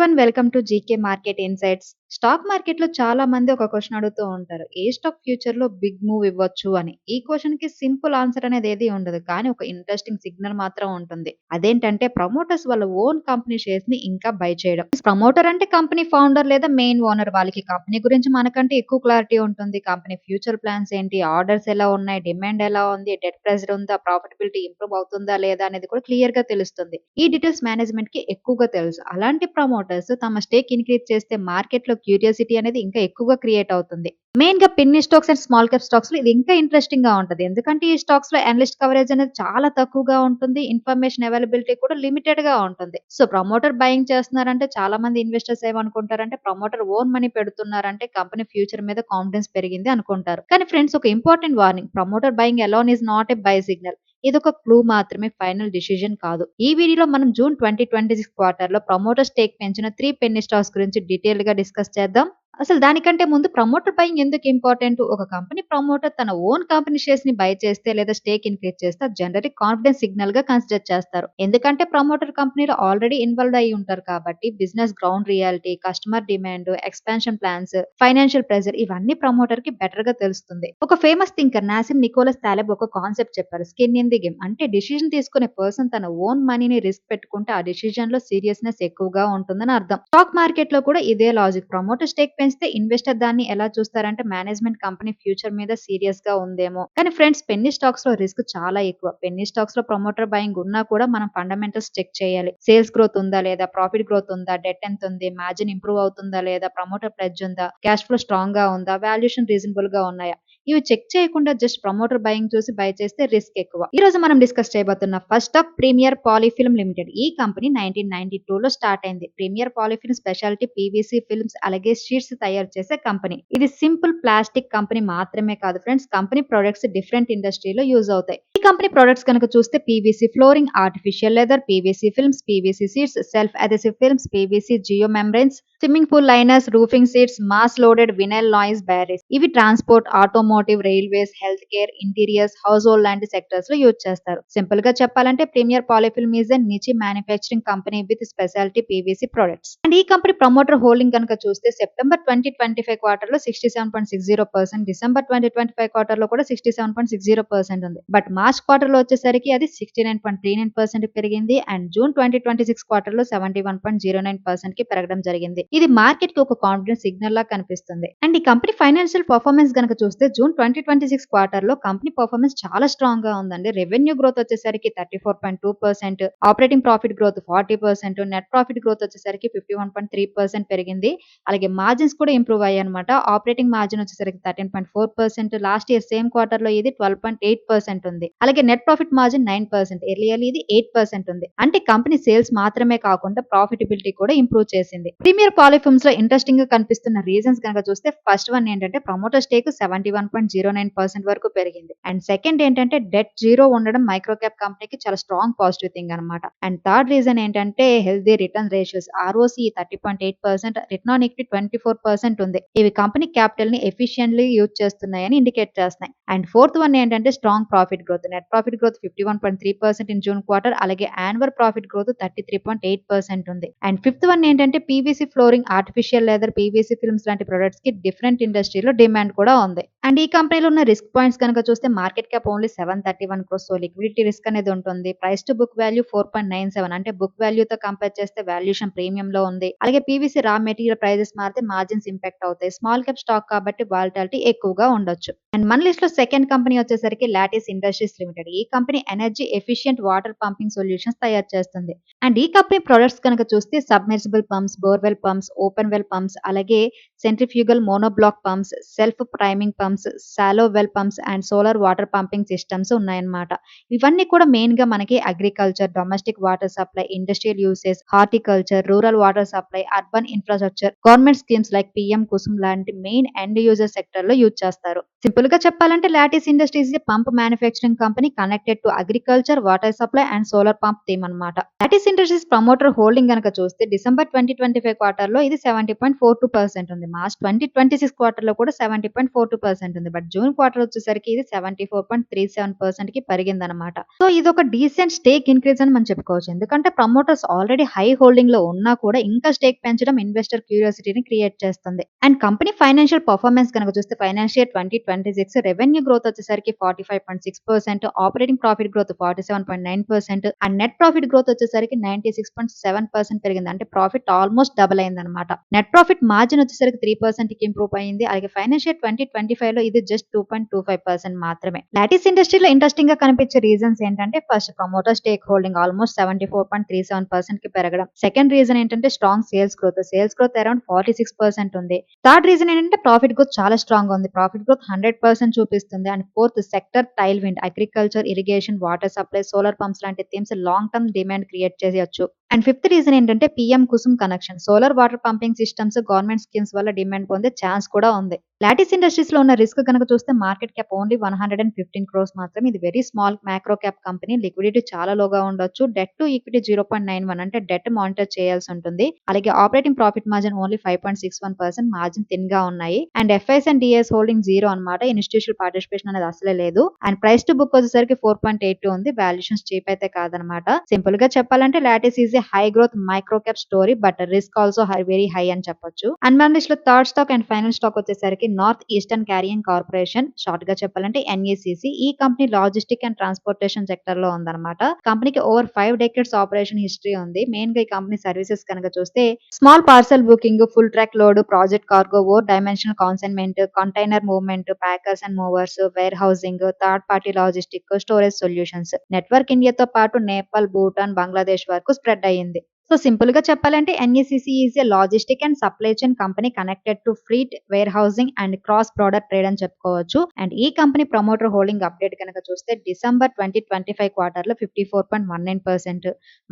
Everyone welcome to GK market insights. Stock మార్కెట్‌లో చాలా మంది ఒక క్వెషన్ అడుగుతూ ఉంటారు. ఏ స్టాక్ ఫ్యూచర్‌లో బిగ్ మూవ్ ఇవ్వచ్చు అని. ఈ క్వెషన్‌కి సింపుల్ ఆన్సర్ అనేది ఏది ఉండదు. కానీ ఒక ఇంట్రెస్టింగ్ సిగ్నల్ మాత్రం ఉంటుంది. అదేంటంటే ప్రమోటర్స్ వాళ్ళ ఓన్ కంపెనీ షేర్స్‌ని ఇంకా బై చేయడం. ప్రమోటర్ అంటే కంపెనీ ఫౌండర్ లేదా మెయిన్ ఓనర్. వాళ్ళకి కంపెనీ గురించి మనకంటే ఎక్కువ క్లారిటీ ఉంటుంది. కంపెనీ ఫ్యూచర్ ప్లాన్స్ ఏంటి, ఆర్డర్స్ ఎలా ఉన్నాయి, డిమాండ్ ఎలా ఉంది, డెట్ ప్రెషర్ ఉందా, ప్రాఫిటబిలిటీ ఇంప్రూవ్ అవుతుందా లేదా అనేది కూడా క్లియర్‌గా తెలుస్తుంది. ఈ డీటెయిల్స్ మేనేజ్మెంట్‌కి ఎక్కువగా తెలుసు. అలాంటి ప్రమోటర్స్ తమ స్టేక్ ఇంక్రీజ్ చేస్తే మార్కెట్‌లో క్యూరియాసిటీ అనేది ఇంకా ఎక్కువగా క్రియేట్ అవుతుంది. మెయిన్‌గా Penney stocks and small cap స్టాక్స్‌లో ఇది ఇంకా ఇంట్రెస్టింగ్‌గా ఉంటది. ఎందుకంటే ఈ స్టాక్స్‌లో అనలిస్ట్ కవరేజ్ అనేది చాలా తక్కువగా ఉంటుంది. ఇన్ఫర్మేషన్ అవైలబిలిటీ కూడా లిమిటెడ్‌గా ఉంటుంది. సో, ప్రమోటర్ బయింగ్ చేస్తున్నారంటే చాలా మంది ఇన్వెస్టర్స్ ఏమనుకుంటారంటే ప్రమోటర్ ఓన్ మనీ పెడుతున్నారంటే కంపెనీ ఫ్యూచర్ మీద కాన్ఫిడెన్స్ పెరిగింది అనుకుంటారు. కానీ ఫ్రెండ్స్, ఒక important warning, promoter buying alone is not a buy signal. ఇదొక క్లూ మాత్రమే, ఫైనల్ డిసిజన్ కాదు. ఈ వీడియోలో మనం జూన్ 2026 క్వార్టర్‌లో ప్రమోటర్ స్టేక్ పెంచిన 3 పెన్నీ స్టాక్స్ గురించి డీటెయిల్‌గా డిస్కస్ చేద్దాం. అసలు దానికంటే ముందు ప్రమోటర్ బయింగ్ ఎందుకు ఇంపార్టెంట్? ఒక కంపెనీ ప్రమోటర్ తన ఓన్ కంపెనీ షేర్స్ ని బై చేస్తే లేదా స్టేక్ ఇన్క్రీజ్ చేస్తే అది జనరల్లీ కాన్ఫిడెన్స్ సిగ్నల్ గా కన్సిడర్ చేస్తారు. ఎందుకంటే ప్రమోటర్ కంపెనీలో ఆల్రెడీ ఇన్వాల్వ్ అయి ఉంటారు కాబట్టి business ground reality, customer demand, expansion plans, financial pressure ఇవన్నీ ప్రమోటర్ కి బెటర్ గా తెలుస్తుంది. ఒక ఫేమస్ థింకర్ నాసిమ్ నికోలస్ తాలెబ్ ఒక కాన్సెప్ట్ చెప్పారు, స్కిన్ ఇన్ ది గేమ్. అంటే డిసిజన్ తీసుకునే పర్సన్ తన ఓన్ మనీని రిస్క్ పెట్టుకుంటే ఆ డిసిజన్ లో సీరియస్నెస్ ఎక్కువగా ఉంటుందని అర్థం. స్టాక్ మార్కెట్ లో కూడా ఇదే లాజిక్. ప్రమోటర్ స్టేక్ పెంచితే ఇన్వెస్టర్ దాన్ని ఎలా చూస్తారంటే మేనేజ్మెంట్ కంపెనీ ఫ్యూచర్ మీద సీరియస్ గా ఉందేమో. కానీ ఫ్రెండ్స్, పెన్నీ స్టాక్స్ లో రిస్క్ చాలా ఎక్కువ. పెన్నీ స్టాక్స్ లో ప్రమోటర్ బయింగ్ ఉన్నా కూడా మనం ఫండమెంటల్స్ చెక్ చేయాలి. సేల్స్ గ్రోత్ ఉందా లేదా, ప్రాఫిట్ గ్రోత్ ఉందా, డెట్ ఎంత ఉంది, మార్జిన్ ఇంప్రూవ్ అవుతుందా లేదా, ప్రమోటర్ ప్లెడ్జ్ ఉందా, క్యాష్ ఫ్లో స్ట్రాంగ్ గా ఉందా, వాల్యుయేషన్ రీజనబుల్ గా ఉన్నాయా. ఇవి చెక్ చేయకుండా జస్ట్ ప్రమోటర్ బయింగ్ చూసి బై చేస్తే రిస్క్ ఎక్కువ. ఈ రోజు మనం డిస్కస్ చేయబోతున్న ఫస్ట్ స్టాక్ ప్రీమియర్ పాలీఫిల్మ్ లిమిటెడ్. ఈ కంపెనీ 1992లో స్టార్ట్ అయింది. ప్రీమియర్ పాలీఫిల్మ్ స్పెషాలిటీ పీవీసీ ఫిల్మ్స్ అలాగే షీట్స్ తయారు చేసే కంపెనీ. ఇది సింపుల్ ప్లాస్టిక్ కంపెనీ మాత్రమే కాదు ఫ్రెండ్స్, కంపెనీ ప్రొడక్ట్స్ డిఫరెంట్ ఇండస్ట్రీలో యూజ్ అవుతాయి. ఈ కంపెనీ ప్రొడక్ట్స్ కనుక చూస్తే PVC flooring, artificial leather, PVC films, PVC sheets, self adhesive films, PVC geomembranes, swimming pool liners, roofing sheets, mass loaded vinyl noise barriers. ఇవి transport, automotive, railways, health care, interiors, household లాంటి sectors లో use చేస్తారు. Simple గా చెప్పాలంటే Premier Polyfilm is a niche manufacturing company with speciality PVC products. And ఈ company promoter holding కనుక చూస్తే September 2025 quarter లో 67.60%, డిసెంబర్ 2025 క్వార్టర్ లో కూడా 67.60% ఉంది. బట్ మార్చ్ క్వార్టర్ లో వచ్చేసరికి అది 69.39% పెరిగింది. అండ్ జూన్ 2026 క్వార్టర్ లో 71.09% కి పెరగడం జరిగింది. ఇది మార్కెట్ కి ఒక కాన్ఫిడెన్స్ సిగ్నల్ లా కనిపిస్తుంది. అండ్ ఈ కంపెనీ ఫైనాన్షియల్ పర్ఫార్మెన్స్ గనక చూస్తే జూన్ 2026 క్వార్టర్ లో కంపెనీ పర్ఫార్మెన్స్ చాలా స్ట్రాంగ్ గా ఉందండి. రెవెన్యూ గ్రోత్ వచ్చేసరికి 34.2%, operating profit growth 40%, net profit growth వచ్చేసరికి 51.3% పెరిగింది. అలాగే మార్జిన్స్ కూడా ఇంప్రూవ్ అయ్యాయి అనమాట. ఆపరేటింగ్ మార్జిన్ వచ్చేసరికి 13.4%, లాస్ట్ ఇయర్ సేమ్ క్వార్టర్ లో ఇది 12.8% ఉంది. అలాగే నెట్ ప్రాఫిట్ మార్జిన్ 9%, ఎర్లియర్ ఇది 8% ఉంది. అంటే కంపెనీ సేల్స్ మాత్రమే కాకుండా ప్రాఫిటబిలిటీ కూడా ఇంప్రూవ్ చేసింది. ప్రీమియర్ పాలీఫిల్మ్స్ లో ఇంట్రెస్టింగ్ గా కనిపిస్తున్న రీజన్స్ కనుక చూస్తే ఫస్ట్ వన్ ఏంటంటే ప్రమోటర్ స్టేక్ 71.09% వరకు పెరిగింది. అండ్ సెకండ్ ఏంటంటే డెట్ జీరో ఉండడం మైక్రో క్యాప్ కంపెనీకి చాలా స్ట్రాంగ్ పాజిటివ్ థింగ్ అనమాట. అండ్ థర్డ్ రీజన్ ఏంటంటే healthy return ratios. ROCE 30.8%, return on equity 24% ఉంది. ఇవి కంపెనీ క్యాపిటల్ ని ఎఫిషియెంట్లీ యూజ్ చేస్తున్నాయని ఇండికేట్ చేస్తున్నాయి. అండ్ ఫోర్త్ వన్ ఏంటంటే strong profit growth. Net profit growth 51.3% in June quarter, అలాగే యాన్యువల్ ప్రాఫిట్ గ్రోత్ 33.8% ఉంది. అండ్ ఫిఫ్త్ వన్ ఏంటంటే PVC flooring, artificial leather, PVC films లాంటి ప్రొడక్ట్స్ కి డిఫరెంట్ ఇండస్ట్రీలో డిమాండ్ కూడా ఉంది. అండ్ ఈ కంపెనీలో ఉన్న రిస్క్ పాయింట్స్ కనుక చూస్తే market cap only 731 crores, so liquidity risk అనేది ఉంటుంది. ప్రైస్ టు బుక్ వాల్యూ 4.97, అంటే బుక్ వాల్యూ తో కంపేర్ చేస్తే వాల్యుయేషన్ ప్రీమియం లో ఉంది. అలాగే పీవీసీ రా మెటీరియల్ ప్రైజెస్ మారితే మార్జిన్స్ ఇంపాక్ట్ అవుతాయి. స్మాల్ క్యాప్ స్టాక్ కాబట్టి వాలటాలిటీ ఎక్కువగా ఉండొచ్చు. అండ్ మన లిస్ట్ లో సెకండ్ కంపెనీ వచ్చేసరికి లాటిస్ ఇండస్ట్రీస్ లిమిటెడ్. ఈ company energy efficient water pumping solutions తయారు చేస్తుంది. అండ్ ఈ కంపెనీ ప్రొడక్ట్స్ కనుక చూస్తే submersible pumps, borewell pumps, open well pumps, అలాగే centrifugal monoblock pumps, self priming pumps, shallow well pumps and solar water pumping systems ఉన్నాయన్నమాట. ఇవన్నీ కూడా మెయిన్ గా మనకి agriculture, domestic water supply, industrial usage, horticulture, rural water supply, urban infrastructure, government schemes like PM Kusum లాంటి main end user sector లో use చేస్తారు. Simple గా చెప్పాలంటే Latteys industries pump manufacturing company connected to agriculture, water supply and solar pump theme అనమాట. Lattice industries promoter holding కనుక చూస్తే December 2025 quarter లో ఇది 70.42% ఉంది. ఉంది. మార్చ్ 2026 క్వార్టర్‌లో కూడా 70.42% ఉంది. బట్ జూన్ క్వార్టర్ వచ్చేసరికి ఇది 74.37%కి పెరిగిందనమాట. సో, ఇదొక డీసెంట్ స్టేక్ ఇంక్రీజ్ అని మనం చెప్పుకోవచ్చు. ఎందుకంటే ప్రమోటర్స్ ఆల్రెడీ హై హోల్డింగ్‌లో ఉన్నా కూడా ఇంకా స్టేక్ పెంచడం ఇన్వెస్టర్ క్యూరియాసిటీని క్రియేట్ చేస్తుంది. అండ్ కంపెనీ ఫైనాన్షియల్ పర్ఫార్మెన్స్ గనక చూస్తే ఫైనాన్షియల్ ఇయర్ 2026 రెవెన్యూ గ్రోత్ వచ్చేసరికి 45.6%, operating profit growth 47.9% and net profit growth వచ్చేసరికి 96.7% పెరిగింది. అంటే ప్రాఫిట్ ఆల్మోస్ట్ డబుల్ అయిందనమాట. నెట్ ప్రాఫిట్ మార్జిన్ వచ్చేసరికి 3%కి ఇంప్రూవ్ అయింది. అలాగే ఫైనాన్షియల్ ఇయర్ 2025లో ఇది జస్ట్ 2.25% మాత్రమే. లాటిస్ ఇండస్ట్రీలో ఇంట్రెస్టింగ్ గా కనిపించే రీజన్స్ ఏంటంటే first promoter stake holding almost 74.37% కి పెరగడం. సెకండ్ రీజన్ ఏంటంటే స్ట్రాంగ్ సేల్స్ గ్రోత్ అరౌండ్ 46% ఉంది. థర్డ్ రీజన్ ఏంటంటే ప్రాఫిట్ గ్రోత్ చాలా స్ట్రాంగ్ గా ఉంది. ప్రాఫిట్ గ్రోత్ 100% చూపిస్తుంది. And fourth sector tailwind, agriculture, irrigation, water supply, solar pumps లాంటి themes long term demand create చేయొచ్చు. అండ్ ఫిఫ్త్ రీజన్ ఏంటంటే PM Kusum connection, solar water pumping systems government schemes వల్ల demand పొందే chance కూడా ఉంది. Lattice industries లో ఉన్న risk కనుక చూస్తే మార్కెట్ క్యాప్ ఓన్లీ 115 క్రోర్స్ మాత్రమే. ఇది very small micro cap company. Liquidity చాలా లోగా ఉండొచ్చు. డెట్ టు ఈక్విటీ 0.91 అంటే డెట్ మానిటర్ చేయాల్సి ఉంటుంది. అలాగే operating profit margin only 5.61%, margin thin గా ఉన్నాయి. And FIIs and DIIs holding zero అనమాట. ఇన్స్టిట్యూషనల్ పార్టిసిపేషన్ అనేది అసలే లేదు. అండ్ ప్రైస్ టు బుక్ వచ్చేసరికి 4.82 ఉంది. వాల్యుయేషన్స్ చీప్ అయితే కాదనమాట. సింపుల్ గా చెప్పాలంటే Latteys is a high growth micro cap story but risk also very high అని చెప్పొచ్చు. అండ్ మన లిస్ట్ లో third stock and final stock వచ్చేసరికి North Eastern Carrying Corporation, short గా చెప్పాలంటే ఎన్ఈసిసి. ఈ company logistic and transportation sector లో ఉందన్నమాట. కంపెనీకి ఓవర్ 5 డెకేడ్స్ ఆపరేషన్ హిస్టరీ ఉంది. మెయిన్ గా ఈ కంపెనీ సర్వీసెస్ కనుక చూస్తే small parcel booking, full truck load, project cargo, over dimensional కాన్సైన్మెంట్, container movement, packers and movers, warehousing, third party logistic, storage solutions. Network ఇండియాతో పాటు నేపాల్, భూటాన్, బంగ్లాదేశ్ వరకు స్ప్రెడ్ అయ్యింది. So simple గా చెప్పాలంటే NECC is a logistic and supply chain company connected to fleet, warehousing and cross product trade అని చెప్పుకోవచ్చు. And ఈ company promoter holding update కనుక చూస్తే డిసెంబర్ 2025 క్వార్టర్ లో 54.19%,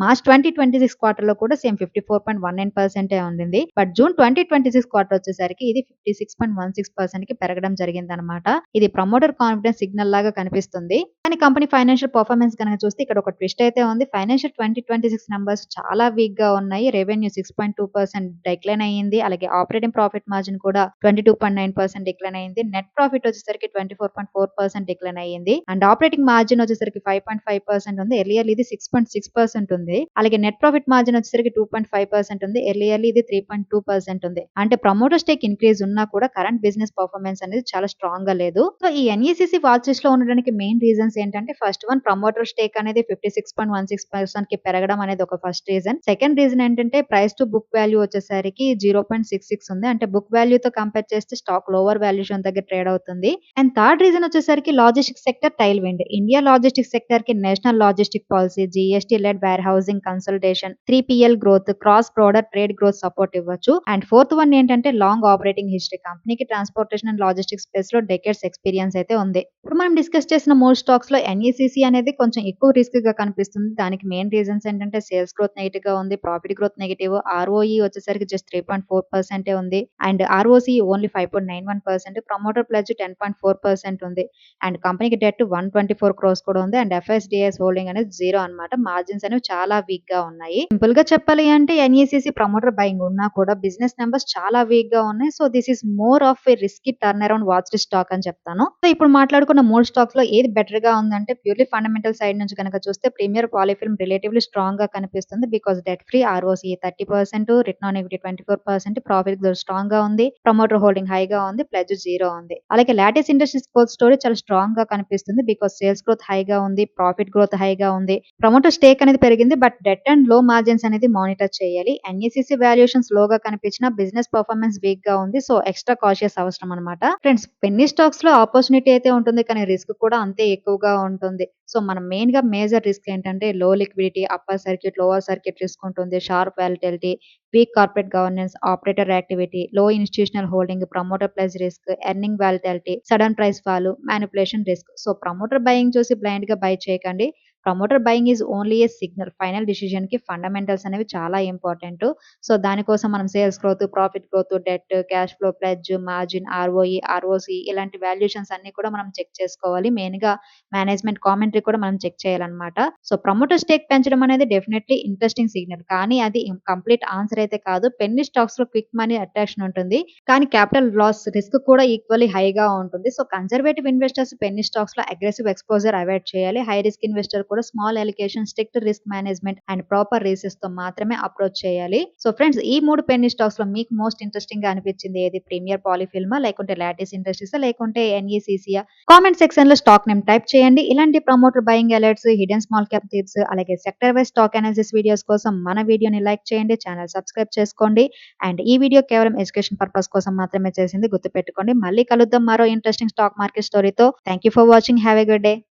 మార్చ్ 2026 క్వార్టర్ లో కూడా సేమ్ 54.19% ఉండింది. బట్ జూన్ 2026 క్వార్టర్ వచ్చేసరికి ఇది 56.16% కి పెరగడం జరిగింది అనమాట. ఇది ప్రమోటర్ కాన్ఫిడెన్స్ సిగ్నల్ లాగా కనిపిస్తుంది. కానీ కంపెనీ ఫైనాన్షియల్ పర్ఫార్మెన్స్ కనుక చూస్తే ఇక్కడ ఒక ట్విస్ట్ అయితే ఉంది. ఫైనాన్షియల్ 2026 నంబర్స్ చాలా వీక్ గా ఉన్నాయి. రెవెన్యూ 6.2% డిక్లైన్ అయ్యింది. అలాగే ఆపరేటింగ్ ప్రాఫిట్ మార్జిన్ కూడా 22.9% డిక్లైన్ అయ్యింది. నెట్ ప్రాఫిట్ వచ్చేసరికి 24.4% డిక్లైన్ అయ్యింది. అండ్ ఆపరేటింగ్ మార్జిన్ వచ్చేసరికి 5.5% ఉంది. ఎర్లియర్ ఇది 6.6% ఉంది. అలాగే నెట్ ప్రాఫిట్ మార్జిన్ వచ్చేసరికి 2.5% ఉంది. ఎర్లియర్ ఇది 3.2% ఉంది. అంటే ప్రమోటర్ స్టేక్ ఇంక్రీజ్ ఉన్నా కూడా కరెంట్ బిజినెస్ పర్ఫార్మెన్స్ అనేది చాలా స్ట్రాంగ్ గా లేదు. సో ఈ ఎన్ఈసిసి వాచ్ లిస్ట్ లో ఉండడానికి మెయిన్ రీజన్స్ ఏంటంటే ఫస్ట్ వన్ ప్రమోటర్ స్టేక్ అనేది 56.16% కి పెరగడం అనేది ఒక ఫస్ట్ రీజన్. సెకండ్ రీజన్ ఏంటంటే ప్రైస్ టు బుక్ వాల్యూ వచ్చేసరికి 0.66 ఉంది. అంటే బుక్ వాల్యూ తో కంపేర్ చేస్తే స్టాక్ లోవర్ వాల్యుయేషన్ దగ్గర ట్రేడ్ అవుతుంది. అండ్ థర్డ్ రీజన్ వచ్చేసరికి logistic sector tailwind. India logistic sector కి national logistic policy, GST led warehousing consultation, 3PL growth, cross product trade growth support ఇవ్వచ్చు. And fourth one ఏంటంటే long operating history. కంపెనీకి transportation and logistic space లో decades experience అయితే ఉంది. ఇప్పుడు మనం discuss చేసిన మూడు స్టాక్స్ లో ఎన్ఈసిసి అనేది కొంచెం ఎక్కువ రిస్క్ గా కనిపిస్తుంది. దానికి మెయిన్ రీజన్స్ ఏంటంటే సేల్స్ గ్రోత్ నెగిటివ్ గా ఉంది, ప్రాఫిట్ గ్రోత్ నెగిటివ్, ఆర్ఓఈ వచ్చేసరికి జస్ట్ 3.4% ఉంది. And ROC only 5.91%, promoter plus 10.4% ఉంది. అండ్ కంపెనీకి డెట్ 124 క్రోర్స్ కూడా ఉంది. అండ్ ఎఫ్ఎస్డిఎస్ హోల్డింగ్ అనేది జీరో అనమాట. మార్జిన్స్ అనేవి చాలా వీక్ గా ఉన్నాయి. సింపుల్ గా చెప్పాలి అంటే ఎన్ఈసిసి ప్రమోటర్ బయింగ్ ఉన్నా కూడా బిజినెస్ నెంబర్స్ చాలా వీక్ గా ఉన్నాయి. So this is more of A risky turn around watch list stock అని చెప్తాను. సో ఇప్పుడు మాట్లాడుకున్న మూడు స్టాక్స్ లో ఏది బెటర్ గా ఉందంటే ప్యూర్లీ ఫండమెంటల్ సైడ్ నుంచి కనుక చూస్తే ప్రీమియర్ పాలిఫిల్మ్ రిలేటివ్లీ స్ట్రాంగ్ గా కనిపిస్తుంది. Because debt free, ROC 30%, return on equity 24%, profit strong గా ఉంది, ప్రమోటర్ హోల్డింగ్ హైగా ఉంది, ప్లెడ్జ్ జీరో ఉంది. అలాగే లాటిస్ ఇండస్ట్రీస్ గ్రోత్ స్టోరీ చాలా స్ట్రాంగ్ గా కనిపిస్తుంది. బికాస్ సేల్స్ గ్రోత్ హైగా ఉంది, ప్రాఫిట్ గ్రోత్ హైగా ఉంది, ప్రమోటర్ స్టేక్ అనేది పెరిగింది. బట్ డెట్ అండ్ లో మార్జిన్స్ అనేది మానిటర్ చేయాలి. ఎన్ఈసిసి వాల్యుయేషన్స్ లోగా కనిపించిన బిజినెస్ పర్ఫార్మెన్స్ వీక్ గా ఉంది. సో ఎక్స్ట్రా కాషియస్ అవసరం అనమాట. ఫ్రెండ్స్ పెన్నీ స్టాక్స్ లో ఆపర్చునిటీ అయితే ఉంటుంది, కానీ రిస్క్ కూడా అంతే ఎక్కువగా ఉంటుంది. సో మనం మెయిన్ గా మేజర్ రిస్క్ ఏంటంటే low liquidity, upper circuit, lower circuit risk ఉంటుంది, sharp volatility, weak corporate governance, operator activity, low institutional holding, promoter plus risk, earning volatility, sudden price fall, manipulation risk. So promoter buying చూసి blind గా buy చేయకండి. Promoter buying is only a signal. Final డిసిషన్‌కి fundamentals అనేవి చాలా important. So, దానికోసం మనం sales growth, profit growth, debt, cash flow, pledge, margin, ROE, ROC ఇలాంటి valuations అన్నీ కూడా మనం చెక్ చేసుకోవాలి. మెయిన్‌గా మేనేజ్మెంట్ కామెంటరీ కూడా మనం చెక్ చేయాలన్నమాట. సో, ప్రమోటర్ స్టేక్ పెంచడం అనేది డెఫినైట్‌లీ ఇంట్రెస్టింగ్ సిగ్నల్. కానీ అది కంప్లీట్ ఆన్సర్ అయితే కాదు. పెన్నీ స్టాక్స్‌లో క్విక్ మనీ అట్రాక్షన్ ఉంటుంది. కానీ క్యాపిటల్ లాస్ రిస్క్ కూడా ఈక్వల్లీ హైగా ఉంటుంది. సో, కన్జర్వేటివ్ ఇన్వెస్టర్స్ పెన్నీ స్టాక్స్‌లో అగ్రెసివ్ ఎక్స్‌పోజర్ అవాయిడ్ చేయాలి. హై రిస్క్ ఇన్వెస్టర్ కూడా small allocation, strict risk management and proper రీసెర్చ్‌తో మాత్రమే అప్రోచ్ చేయాలి. సో, ఫ్రెండ్స్ ఈ 3 పెన్నీ స్టాక్స్‌లో మీకు మోస్ట్ ఇంట్రెస్టింగ్‌గా అనిపించింది ఏది? ప్రీమియర్ పాలిఫిల్మా? లేకుంటే లాటిస్ ఇండస్ట్రీసా? లేకుంటే ఎన్ఈసీసీయా? కామెంట్ సెక్షన్‌లో స్టాక్ నేమ్ టైప్ చేయండి. ఇలాంటి promoter buying alerts, hidden small cap tips అలాగే sector wise stock analysis videos కోసం మన వీడియోని లైక్ చేయండి. ఛానెల్ సబ్స్క్రైబ్ చేసుకోండి. అండ్ ఈ వీడియో కేవలం ఎడ్యుకేషన్ పర్పస్ కోసం మాత్రమే చేసింది. గుర్తుపెట్టుకోండి. మళ్ళీ కలుద్దాం మరో ఇంట్రెస్టింగ్ స్టాక్ మార్కెట్ స్టోరీతో. Thank you for watching. Have a good day.